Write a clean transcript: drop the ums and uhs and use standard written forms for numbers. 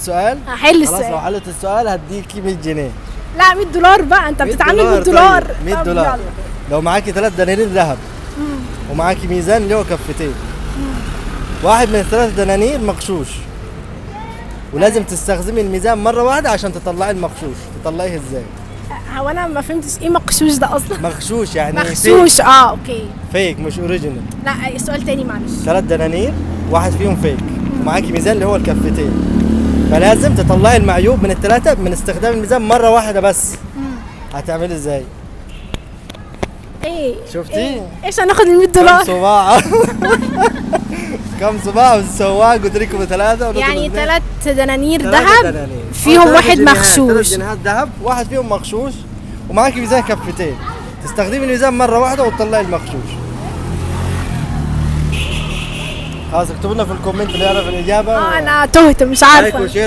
السؤال؟ هحل خلاص، لو السؤال. حلت السؤال هديكي 100 جنيه. لا $100 بقى، انت بتتعامل بالدولار. طيب. 100 طب دولار. يلا. لو معاكي 3 دنانير ذهب ومعاكي ميزان اللي هو كفتين، واحد من ال3 دنانير مغشوش، ولازم تستخدمي الميزان مرة واحدة عشان تطلعي المغشوش. تطلعيه ازاي؟ هو انا ما فهمتش ايه مغشوش ده اصلا. مغشوش يعني مغشوش، اوكي. فيك مش اوريجينال. لا سؤال تاني معلش. 3 دنانير، واحد فيهم فيك، ومعاكي ميزان اللي هو الكفتين، فلازم تطلعي المعيوب من ال3 من استخدام الميزان مرة واحدة بس. هتعملي ازاي؟ ايه شفتي؟ إيه؟ ايش هناخد ال$100؟ كم صباع؟ كم صباع والسواق قلت لكم 3 يعني 3 دنانير 3 ذهب دنانير. فيهم 3 واحد جنيهات، مغشوش. 3 جنيهات ذهب، واحد فيهم مغشوش، ومعاكي ميزان كفتين، تستخدمي الميزان مرة واحدة وتطلعي المغشوش. خلاص اكتبوا لنا في الكومنت اللي يعرف الإجابة. انا تهت مش عارفه. لايك وشير